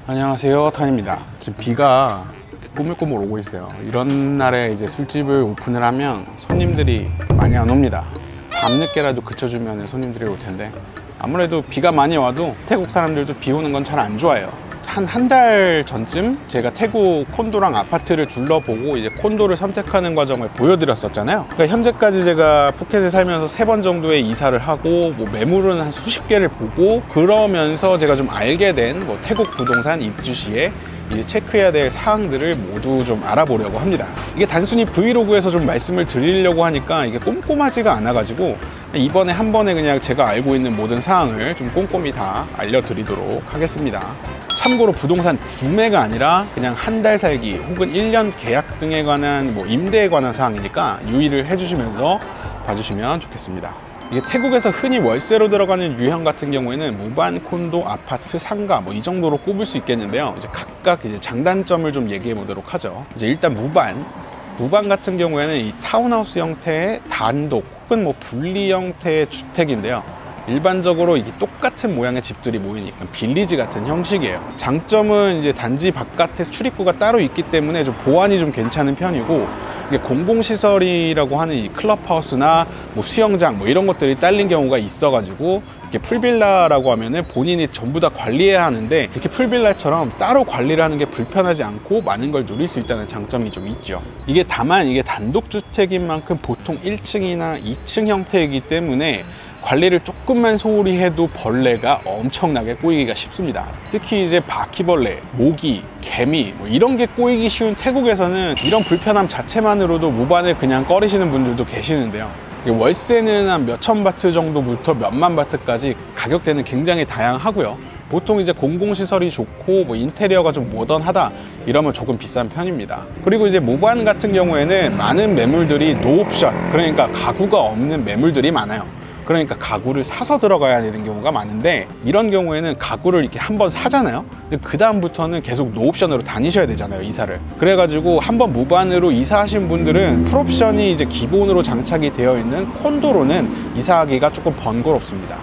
안녕하세요, 탄입니다. 지금 비가 꾸물꾸물 오고 있어요. 이런 날에 이제 술집을 오픈을 하면 손님들이 많이 안 옵니다. 밤늦게라도 그쳐주면 손님들이 올 텐데, 아무래도 비가 많이 와도 태국 사람들도 비 오는 건 잘 안 좋아해요. 한 달 전쯤 제가 태국 콘도랑 아파트를 둘러보고 이제 콘도를 선택하는 과정을 보여드렸었잖아요. 그러니까 현재까지 제가 푸켓에 살면서 3번 정도의 이사를 하고 매물은 한 수십 개를 보고, 그러면서 제가 좀 알게 된 태국 부동산 입주 시에 이제 체크해야 될 사항들을 모두 좀 알아보려고 합니다. 이게 단순히 브이로그에서 좀 말씀을 드리려고 하니까 이게 꼼꼼하지가 않아가지고, 이번에 한 번에 그냥 제가 알고 있는 모든 사항을 좀 꼼꼼히 다 알려드리도록 하겠습니다. 참고로 부동산 구매가 아니라 그냥 한 달 살기 혹은 1년 계약 등에 관한 임대에 관한 사항이니까 유의를 해주시면서 봐주시면 좋겠습니다. 이게 태국에서 흔히 월세로 들어가는 유형 같은 경우에는 무반, 콘도, 아파트, 상가 이 정도로 꼽을 수 있겠는데요. 이제 각각 이제 장단점을 좀 얘기해 보도록 하죠. 이제 일단 무반 같은 경우에는 이 타운하우스 형태의 단독 혹은 분리 형태의 주택인데요. 일반적으로 이게 똑같은 모양의 집들이 모이니까 빌리지 같은 형식이에요. 장점은 이제 단지 바깥에 출입구가 따로 있기 때문에 좀 보안이 좀 괜찮은 편이고, 이게 공공시설이라고 하는 이 클럽하우스나 수영장 이런 것들이 딸린 경우가 있어가지고, 이렇게 풀빌라라고 하면은 본인이 전부 다 관리해야 하는데, 이렇게 풀빌라처럼 따로 관리를 하는 게 불편하지 않고 많은 걸 누릴 수 있다는 장점이 좀 있죠. 다만 이게 단독주택인 만큼 보통 1층이나 2층 형태이기 때문에 관리를 조금만 소홀히 해도 벌레가 엄청나게 꼬이기가 쉽습니다. 특히 이제 바퀴벌레, 모기, 개미 이런 게 꼬이기 쉬운 태국에서는 이런 불편함 자체만으로도 무반을 그냥 꺼리시는 분들도 계시는데요. 월세는 한 몇천 바트 정도부터 몇만 바트까지 가격대는 굉장히 다양하고요. 보통 이제 공공시설이 좋고 인테리어가 좀 모던하다 이러면 조금 비싼 편입니다. 그리고 이제 무반 같은 경우에는 많은 매물들이 노옵션, 그러니까 가구가 없는 매물들이 많아요. 그러니까 가구를 사서 들어가야 되는 경우가 많은데, 이런 경우에는 가구를 이렇게 한번 사잖아요. 근데 그 다음부터는 계속 노옵션으로 다니셔야 되잖아요, 이사를. 그래가지고 한번 무반으로 이사하신 분들은 풀옵션이 이제 기본으로 장착이 되어 있는 콘도로는 이사하기가 조금 번거롭습니다.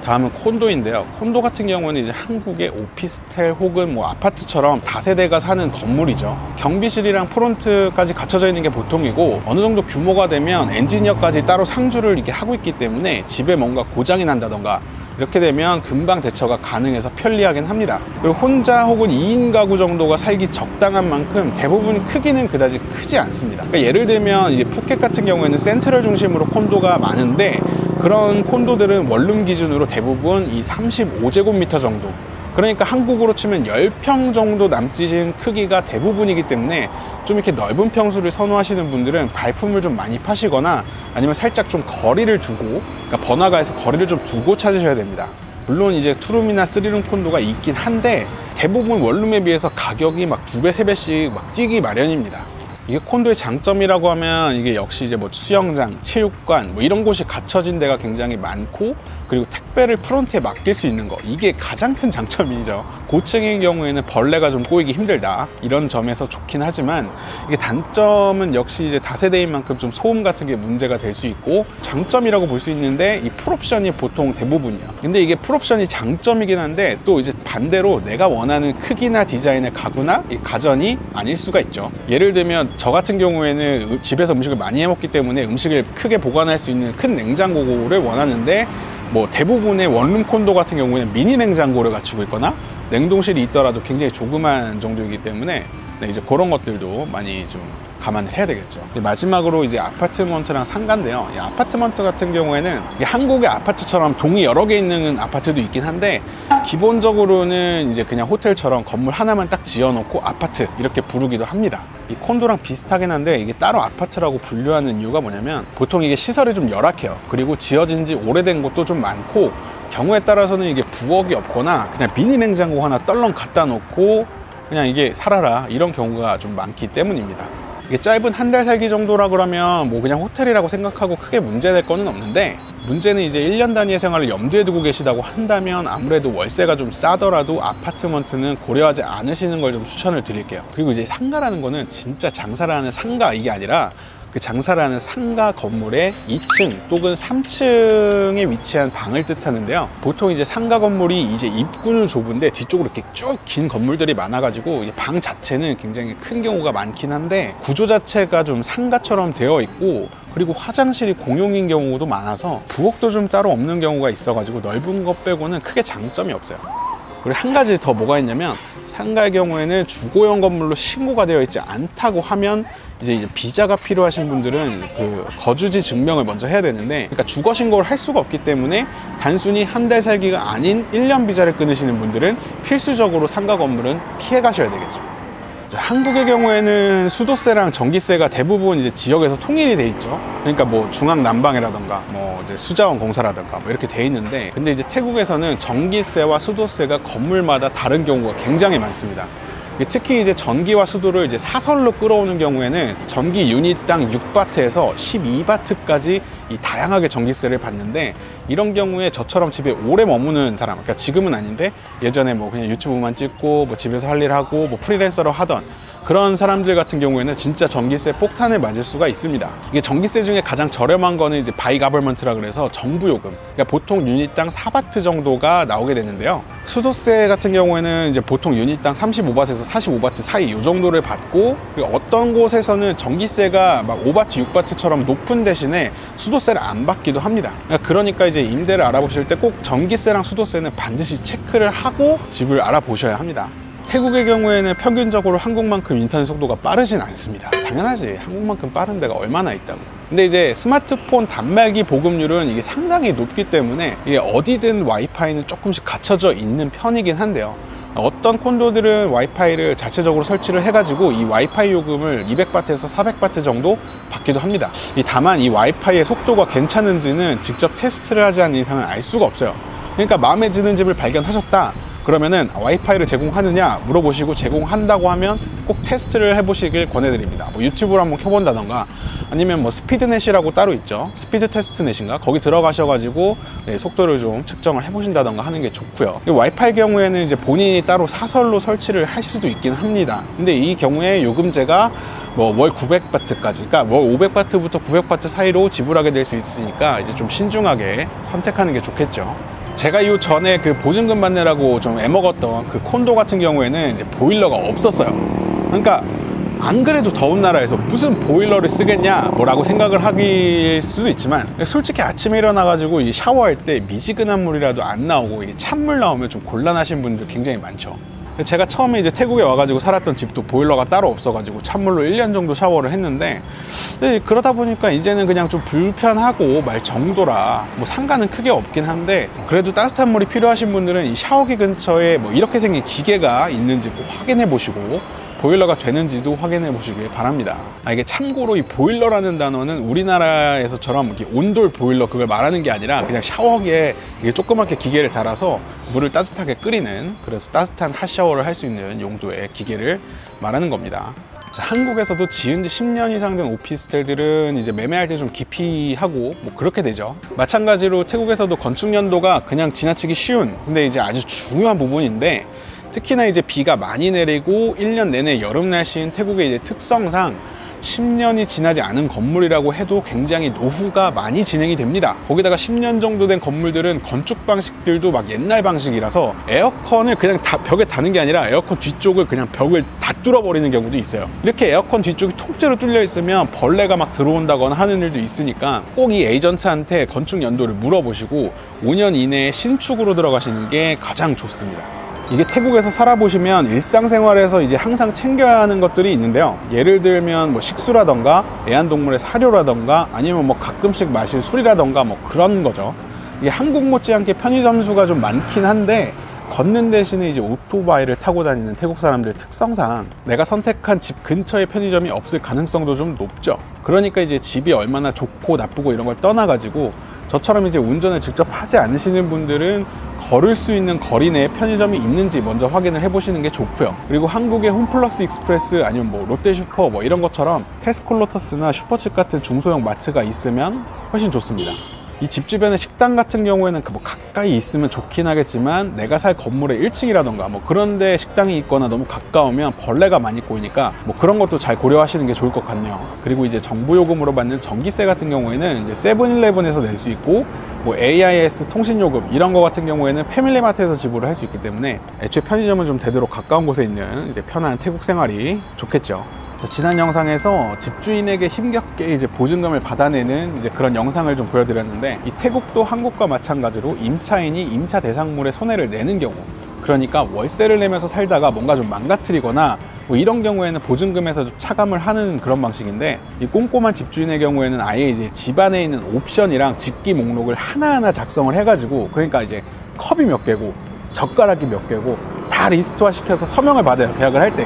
다음은 콘도인데요. 콘도 같은 경우는 이제 한국의 오피스텔 혹은 아파트처럼 다세대가 사는 건물이죠. 경비실이랑 프론트까지 갖춰져 있는 게 보통이고, 어느 정도 규모가 되면 엔지니어까지 따로 상주를 이렇게 하고 있기 때문에 집에 뭔가 고장이 난다던가 이렇게 되면 금방 대처가 가능해서 편리하긴 합니다. 그리고 혼자 혹은 2인 가구 정도가 살기 적당한 만큼 대부분 크기는 그다지 크지 않습니다. 그러니까 예를 들면 이제 푸켓 같은 경우에는 센트럴 중심으로 콘도가 많은데, 그런 콘도들은 원룸 기준으로 대부분 이 35제곱미터 정도, 그러니까 한국으로 치면 10평 정도 남짓인 크기가 대부분이기 때문에 좀 이렇게 넓은 평수를 선호하시는 분들은 발품을 좀 많이 파시거나 아니면 살짝 좀 거리를 두고, 그러니까 번화가에서 거리를 좀 두고 찾으셔야 됩니다. 물론 이제 투룸이나 3룸 콘도가 있긴 한데, 대부분 원룸에 비해서 가격이 2배, 3배씩 뛰기 마련입니다. 이게 콘도의 장점이라고 하면 이게 역시 이제 수영장, 체육관 이런 곳이 갖춰진 데가 굉장히 많고, 그리고 택배를 프론트에 맡길 수 있는 거, 이게 가장 큰 장점이죠. 고층인 경우에는 벌레가 좀 꼬이기 힘들다 이런 점에서 좋긴 하지만, 이게 단점은 역시 이제 다세대인 만큼 좀 소음 같은 게 문제가 될 수 있고, 장점이라고 볼 수 있는데 이 풀옵션이 보통 대부분이야. 근데 이게 풀옵션이 장점이긴 한데, 또 이제 반대로 내가 원하는 크기나 디자인의 가구나 이 가전이 아닐 수가 있죠. 예를 들면 저 같은 경우에는 집에서 음식을 많이 해 먹기 때문에 음식을 크게 보관할 수 있는 큰 냉장고를 원하는데, 대부분의 원룸 콘도 같은 경우에는 미니 냉장고를 갖추고 있거나 냉동실이 있더라도 굉장히 조그만 정도이기 때문에 이제 그런 것들도 많이 좀 감안을 해야 되겠죠. 마지막으로 이제 아파트먼트랑 상가인데요. 이 아파트먼트 같은 경우에는 한국의 아파트처럼 동이 여러 개 있는 아파트도 있긴 한데, 기본적으로는 이제 그냥 호텔처럼 건물 하나만 딱 지어놓고 아파트 이렇게 부르기도 합니다. 이 콘도랑 비슷하긴 한데, 이게 따로 아파트라고 분류하는 이유가 뭐냐면, 보통 이게 시설이 좀 열악해요. 그리고 지어진 지 오래된 곳도 좀 많고, 경우에 따라서는 이게 부엌이 없거나 그냥 미니 냉장고 하나 떨렁 갖다 놓고 그냥 이게 살아라 이런 경우가 좀 많기 때문입니다. 이게 짧은 한 달 살기 정도라 그러면 그냥 호텔이라고 생각하고 크게 문제될 거는 없는데, 문제는 이제 1년 단위의 생활을 염두에 두고 계시다고 한다면 아무래도 월세가 좀 싸더라도 아파트먼트는 고려하지 않으시는 걸 좀 추천을 드릴게요. 그리고 이제 상가라는 거는 진짜 장사를 하는 상가 이게 아니라 그 장사를 하는 상가 건물의 2층 또는 3층에 위치한 방을 뜻하는데요. 보통 이제 상가 건물이 이제 입구는 좁은데 뒤쪽으로 이렇게 쭉 긴 건물들이 많아가지고 방 자체는 굉장히 큰 경우가 많긴 한데 구조 자체가 좀 상가처럼 되어 있고, 그리고 화장실이 공용인 경우도 많아서 부엌도 좀 따로 없는 경우가 있어가지고 넓은 것 빼고는 크게 장점이 없어요. 그리고 한 가지 더 뭐가 있냐면, 상가의 경우에는 주거용 건물로 신고가 되어 있지 않다고 하면 이제 비자가 필요하신 분들은 그 거주지 증명을 먼저 해야 되는데, 그러니까 주거 신고를 할 수가 없기 때문에 단순히 한 달 살기가 아닌 1년 비자를 끊으시는 분들은 필수적으로 상가 건물은 피해 가셔야 되겠죠. 한국의 경우에는 수도세랑 전기세가 대부분 이제 지역에서 통일이 돼 있죠. 그러니까 뭐 중앙 난방이라던가 뭐 이제 수자원 공사라던가 뭐 이렇게 돼 있는데, 근데 이제 태국에서는 전기세와 수도세가 건물마다 다른 경우가 굉장히 많습니다. 특히 이제 전기와 수도를 이제 사설로 끌어오는 경우에는 전기 유닛당 6바트에서 12바트까지 이 다양하게 전기세를 받는데, 이런 경우에 저처럼 집에 오래 머무는 사람, 그러니까 지금은 아닌데 예전에 뭐 그냥 유튜브만 찍고 뭐 집에서 할 일 하고 뭐 프리랜서로 하던 그런 사람들 같은 경우에는 진짜 전기세 폭탄을 맞을 수가 있습니다. 이게 전기세 중에 가장 저렴한 거는 이제 바이 가버먼트라 그래서 정부 요금, 그러니까 보통 유닛당 4바트 정도가 나오게 되는데요. 수도세 같은 경우에는 이제 보통 유닛당 35바트에서 45바트 사이 이 정도를 받고, 그리고 어떤 곳에서는 전기세가 막 5바트, 6바트처럼 높은 대신에 수도세를 안 받기도 합니다. 그러니까 이제 임대를 알아보실 때 꼭 전기세랑 수도세는 반드시 체크를 하고 집을 알아보셔야 합니다. 태국의 경우에는 평균적으로 한국만큼 인터넷 속도가 빠르진 않습니다. 당연하지, 한국만큼 빠른 데가 얼마나 있다고. 근데 이제 스마트폰 단말기 보급률은 이게 상당히 높기 때문에 이게 어디든 와이파이는 조금씩 갖춰져 있는 편이긴 한데요. 어떤 콘도들은 와이파이를 자체적으로 설치를 해가지고 이 와이파이 요금을 200바트에서 400바트 정도 받기도 합니다. 다만 이 와이파이의 속도가 괜찮은지는 직접 테스트를 하지 않는 이상은 알 수가 없어요. 그러니까 마음에 드는 집을 발견하셨다 그러면은 와이파이를 제공하느냐 물어보시고, 제공한다고 하면 꼭 테스트를 해보시길 권해드립니다. 뭐 유튜브를 한번 켜본다던가, 아니면 뭐 스피드넷이라고 따로 있죠. 스피드 테스트넷인가, 거기 들어가셔가지고 속도를 좀 측정을 해보신다던가 하는 게 좋고요. 와이파이 경우에는 이제 본인이 따로 사설로 설치를 할 수도 있긴 합니다. 근데 이 경우에 요금제가 뭐 월 900바트까지, 그러니까 월 500바트부터 900바트 사이로 지불하게 될 수 있으니까 이제 좀 신중하게 선택하는 게 좋겠죠. 제가 이 전에 그 보증금 받느라고 좀 애먹었던 그 콘도 같은 경우에는 이제 보일러가 없었어요. 그러니까 안 그래도 더운 나라에서 무슨 보일러를 쓰겠냐 뭐라고 생각을 하길 수도 있지만, 솔직히 아침에 일어나가지고 이 샤워할 때 미지근한 물이라도 안 나오고 이게 찬물 나오면 좀 곤란하신 분들 굉장히 많죠. 제가 처음에 이제 태국에 와가지고 살았던 집도 보일러가 따로 없어가지고 찬물로 1년 정도 샤워를 했는데, 그러다 보니까 이제는 그냥 좀 불편하고 말 정도라 뭐 상관은 크게 없긴 한데, 그래도 따뜻한 물이 필요하신 분들은 이 샤워기 근처에 뭐 이렇게 생긴 기계가 있는지 꼭 확인해 보시고 보일러가 되는지도 확인해 보시길 바랍니다. 이게 참고로 이 보일러라는 단어는 우리나라에서처럼 이렇게 온돌 보일러 그걸 말하는 게 아니라 그냥 샤워기에 이게 조그맣게 기계를 달아서 물을 따뜻하게 끓이는, 그래서 따뜻한 핫샤워를 할 수 있는 용도의 기계를 말하는 겁니다. 한국에서도 지은 지 10년 이상 된 오피스텔들은 이제 매매할 때 좀 기피하고 뭐 그렇게 되죠. 마찬가지로 태국에서도 건축 연도가 그냥 지나치기 쉬운, 근데 이제 아주 중요한 부분인데, 특히나 이제 비가 많이 내리고 1년 내내 여름 날씨인 태국의 이제 특성상 10년이 지나지 않은 건물이라고 해도 굉장히 노후가 많이 진행이 됩니다. 거기다가 10년 정도 된 건물들은 건축 방식들도 막 옛날 방식이라서 에어컨을 그냥 다 벽에 다는 게 아니라 에어컨 뒤쪽을 그냥 벽을 다 뚫어버리는 경우도 있어요. 이렇게 에어컨 뒤쪽이 통째로 뚫려 있으면 벌레가 막 들어온다거나 하는 일도 있으니까 꼭 이 에이전트한테 건축 연도를 물어보시고 5년 이내에 신축으로 들어가시는 게 가장 좋습니다. 이게 태국에서 살아보시면 일상생활에서 이제 항상 챙겨야 하는 것들이 있는데요. 예를 들면 뭐 식수라던가 애완동물의 사료라던가, 아니면 뭐 가끔씩 마실 술이라던가 뭐 그런 거죠. 이게 한국 못지않게 편의점 수가 좀 많긴 한데, 걷는 대신에 이제 오토바이를 타고 다니는 태국 사람들 특성상 내가 선택한 집 근처에 편의점이 없을 가능성도 좀 높죠. 그러니까 이제 집이 얼마나 좋고 나쁘고 이런 걸 떠나가지고, 저처럼 이제 운전을 직접 하지 않으시는 분들은 걸을 수 있는 거리 내에 편의점이 있는지 먼저 확인을 해보시는 게 좋고요. 그리고 한국의 홈플러스 익스프레스, 아니면 뭐 롯데슈퍼 뭐 이런 것처럼 테스콜로터스나 슈퍼칩 같은 중소형 마트가 있으면 훨씬 좋습니다. 이 집 주변에 식당 같은 경우에는 뭐 가까이 있으면 좋긴 하겠지만 내가 살 건물의 1층이라던가 뭐 그런데 식당이 있거나 너무 가까우면 벌레가 많이 꼬이니까 뭐 그런 것도 잘 고려하시는 게 좋을 것 같네요. 그리고 이제 정부 요금으로 받는 전기세 같은 경우에는 이제 세븐일레븐에서 낼 수 있고 뭐 AIS 통신요금 이런 거 같은 경우에는 패밀리마트에서 지불을 할 수 있기 때문에 애초에 편의점은 좀 되도록 가까운 곳에 있는 이제 편한 태국 생활이 좋겠죠. 지난 영상에서 집주인에게 힘겹게 이제 보증금을 받아내는 이제 그런 영상을 좀 보여드렸는데, 이 태국도 한국과 마찬가지로 임차인이 임차 대상물에 손해를 내는 경우, 그러니까 월세를 내면서 살다가 뭔가 좀 망가뜨리거나 뭐 이런 경우에는 보증금에서 좀 차감을 하는 그런 방식인데, 이 꼼꼼한 집주인의 경우에는 아예 이제 집안에 있는 옵션이랑 집기 목록을 하나하나 작성을 해가지고, 그러니까 이제 컵이 몇 개고 젓가락이 몇 개고 다 리스트화 시켜서 서명을 받아요, 계약을 할 때.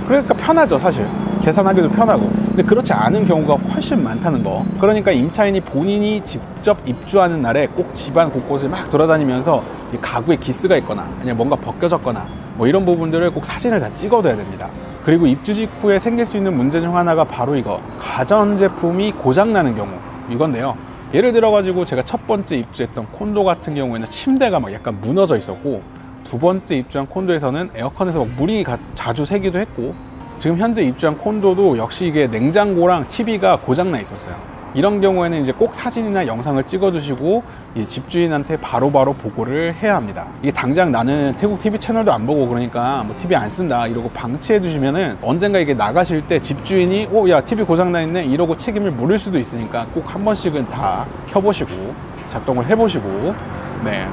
그러니까 편하죠, 사실. 계산하기도 편하고. 근데 그렇지 않은 경우가 훨씬 많다는 거. 그러니까 임차인이 본인이 직접 입주하는 날에 꼭 집안 곳곳을 막 돌아다니면서 이 가구에 기스가 있거나 아니면 뭔가 벗겨졌거나 뭐 이런 부분들을 꼭 사진을 다 찍어둬야 됩니다. 그리고 입주 직후에 생길 수 있는 문제 중 하나가 바로 이거, 가전제품이 고장나는 경우 이건데요. 예를 들어 가지고 제가 첫 번째 입주했던 콘도 같은 경우에는 침대가 막 약간 무너져 있었고, 두 번째 입주한 콘도에서는 에어컨에서 막 물이 자주 새기도 했고, 지금 현재 입주한 콘도도 역시 이게 냉장고랑 TV가 고장나 있었어요. 이런 경우에는 이제 꼭 사진이나 영상을 찍어 두시고 이 집주인한테 바로바로 보고를 해야 합니다. 이게 당장 나는 태국 TV 채널도 안 보고 그러니까 뭐 TV 안 쓴다 이러고 방치해 두시면은 언젠가 이게 나가실 때 집주인이 야 TV 고장나 있네 이러고 책임을 물을 수도 있으니까 꼭 한 번씩은 다 켜보시고 작동을 해보시고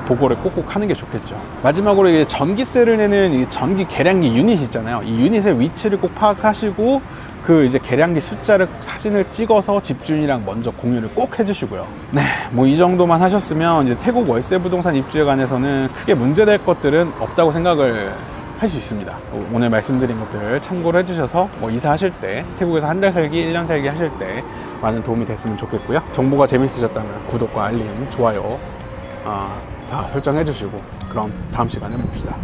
보고를 꼭꼭 하는 게 좋겠죠. 마지막으로 이제 전기세를 내는 이 전기 계량기 유닛 있잖아요. 이 유닛의 위치를 꼭 파악하시고 그 이제 계량기 숫자를 사진을 찍어서 집주인이랑 먼저 공유를 꼭 해주시고요. 뭐 이 정도만 하셨으면 이제 태국 월세 부동산 입주에 관해서는 크게 문제될 것들은 없다고 생각을 할 수 있습니다. 오늘 말씀드린 것들 참고를 해주셔서 뭐 이사하실 때, 태국에서 한 달 살기, 1년 살기 하실 때 많은 도움이 됐으면 좋겠고요. 정보가 재밌으셨다면 구독과 알림, 좋아요 다 설정해 주시고, 그럼 다음 시간에 봅시다.